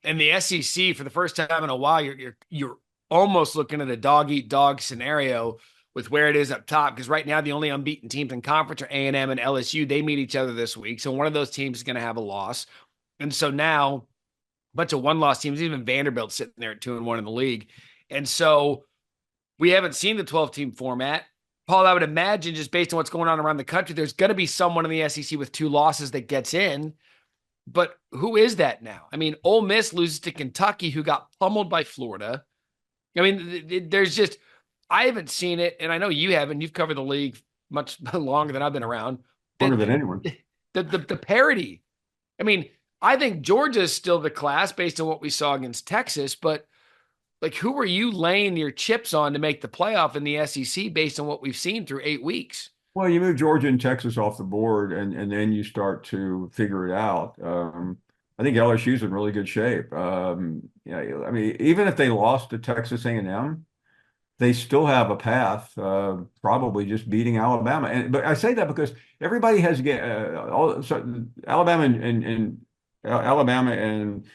in the SEC for the first time in a while, you're almost looking at a dog eat dog scenario with where it is up top. Because right now, the only unbeaten teams in conference are A&M and LSU. They meet each other this week, so one of those teams is going to have a loss, and so now a bunch of one-loss teams, even Vanderbilt sitting there at 2-1 in the league, and so we haven't seen the 12-team format. Paul, I would imagine just based on what's going on around the country, there's going to be someone in the SEC with 2 losses that gets in. But who is that now? I mean, Ole Miss loses to Kentucky, who got pummeled by Florida. I mean, there's just, I haven't seen it, and I know you haven't. You've covered the league much longer than I've been around. Longer than The, anyone. the parity. I mean, I think Georgia is still the class based on what we saw against Texas, but like, who are you laying your chips on to make the playoff in the SEC based on what we've seen through 8 weeks? Well, you move Georgia and Texas off the board, and then you start to figure it out. I think LSU's in really good shape. Yeah, I mean, even if they lost to Texas A&M, they still have a path, probably just beating Alabama. And but I say that because everybody has so Alabama and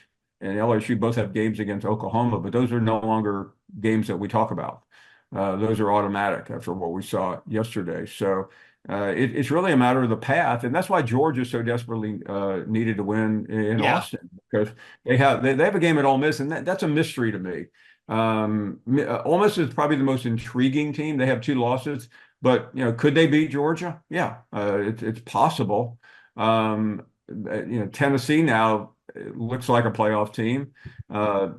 LSU both have games against Oklahoma, but those are no longer games that we talk about. Those are automatic after what we saw yesterday. So it's really a matter of the path, and that's why Georgia so desperately needed to win in Yeah. Austin because they have a game at Ole Miss, and that's a mystery to me. Ole Miss is probably the most intriguing team. They have 2 losses, but could they beat Georgia? Yeah, it's possible. Tennessee now looks like a playoff team. Uh,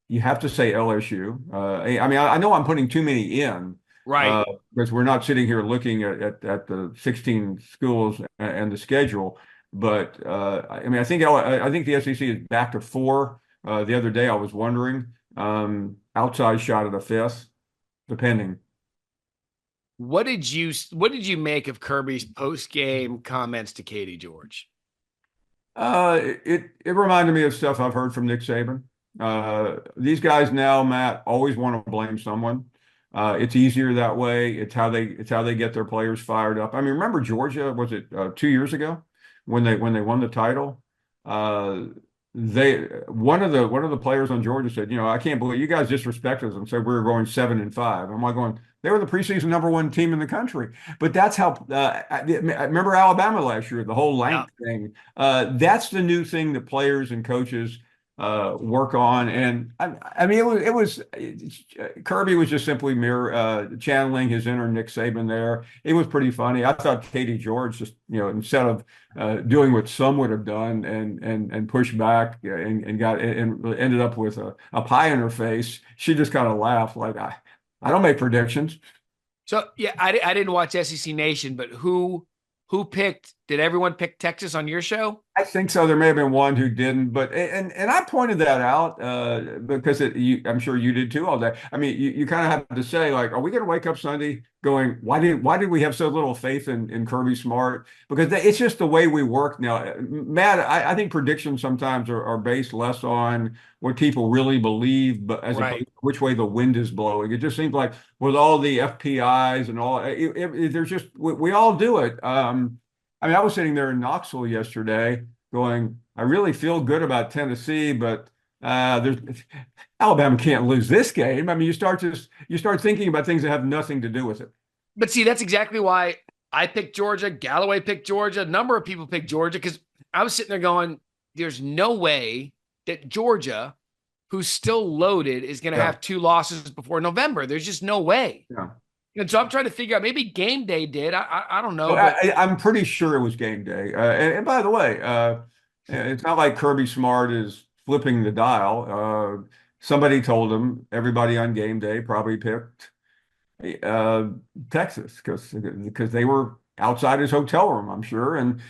you have to say LSU. I mean, I know I'm putting too many in Right. uh, because we're not sitting here looking at the 16 schools and the schedule. But I mean, I think the SEC is back to 4. The other day, I was wondering, outside shot of the fifth, depending. What did you make of Kirby's post game comments to Katie George? It reminded me of stuff I've heard from Nick Saban. These guys now, Matt, always want to blame someone. It's easier that way. It's how they get their players fired up. I mean, remember Georgia, was it 2 years ago when they won the title? Uh, they one of the players on Georgia said, I can't believe you guys disrespected us and said we were going 7-5. I'm like going, they were the preseason #1 team in the country. But that's how I remember Alabama last year, the whole Yeah. length thing. That's the new thing that players and coaches work on. And I mean, Kirby was just simply channeling his inner Nick Saban there. It was pretty funny. I thought Katie George just, instead of doing what some would have done and push back and ended up with a pie in her face, she just kind of laughed like, I don't make predictions. So yeah, I didn't watch SEC Nation, but who picked? Did everyone pick Texas on your show? I think so. There may have been one who didn't, but and I pointed that out because I'm sure you did too all day. I mean, you kind of have to say like, are we going to wake up Sunday going, why did we have so little faith in Kirby Smart? Because it's just the way we work now. Matt, I think predictions sometimes are based less on what people really believe, but as opposed Right. to which way the wind is blowing. It just seems like with all the FPIs and all, there's just we all do it. I mean, I was sitting there in Knoxville yesterday going, I really feel good about Tennessee, but there's Alabama can't lose this game. I mean, you start thinking about things that have nothing to do with it. But see, that's exactly why I picked Georgia. Galloway picked Georgia. A number of people picked Georgia because I was sitting there going, there's no way that Georgia, who's still loaded, is going to Yeah, have 2 losses before November. There's just no way. yeah. And so I'm trying to figure out, maybe game day did. I don't know, Well, but I'm pretty sure it was game day. And by the way, it's not like Kirby Smart is flipping the dial. Somebody told him everybody on game day probably picked uh, Texas because they were outside his hotel room, I'm sure, and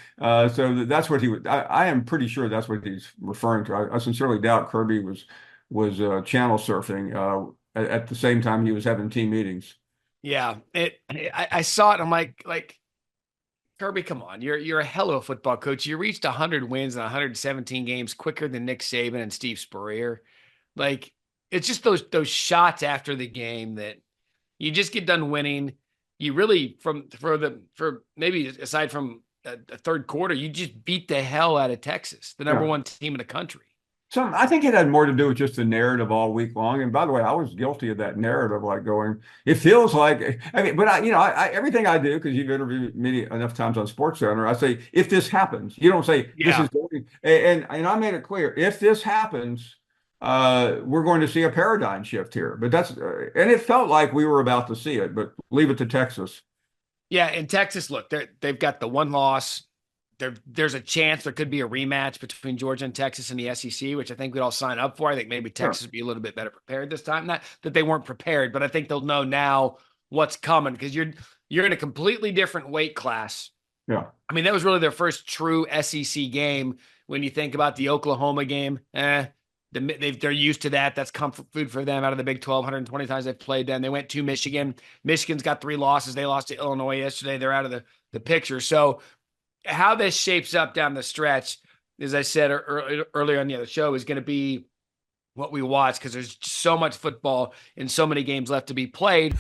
so that's what he would. I am pretty sure that's what he's referring to. I sincerely doubt Kirby was channel surfing at the same time he was having team meetings. yeah, I saw it. I'm like Kirby, come on, you're a hell of a football coach. You reached 100 wins in 117 games quicker than Nick Saban and Steve Spurrier. Like, it's just those shots after the game that you just get done winning. You really for maybe aside from a third quarter, you just beat the hell out of Texas, the number Yeah. one team in the country. I think it had more to do with just the narrative all week long. And by the way, I was guilty of that narrative, like going, it feels like, I mean, but everything I do, because you've interviewed me enough times on Sports Center, I say, if this happens, you don't say this Yeah. is going, and I made it clear, if this happens, we're going to see a paradigm shift here. But and it felt like we were about to see it, but leave it to Texas. Yeah. In Texas, look, they've got the one loss. There's a chance there could be a rematch between Georgia and Texas in the SEC, which I think we'd all sign up for. I think maybe Sure. Texas would be a little bit better prepared this time. Not that they weren't prepared, but I think they'll know now what's coming because you're in a completely different weight class. Yeah. I mean, that was really their first true SEC game. When you think about the Oklahoma game, they're used to that. That's comfort food for them out of the Big 12, 120 times they've played them. They went to Michigan. Michigan's got 3 losses. They lost to Illinois yesterday. They're out of the picture. So how this shapes up down the stretch, as I said earlier on the other show, is going to be what we watch because there's so much football and so many games left to be played.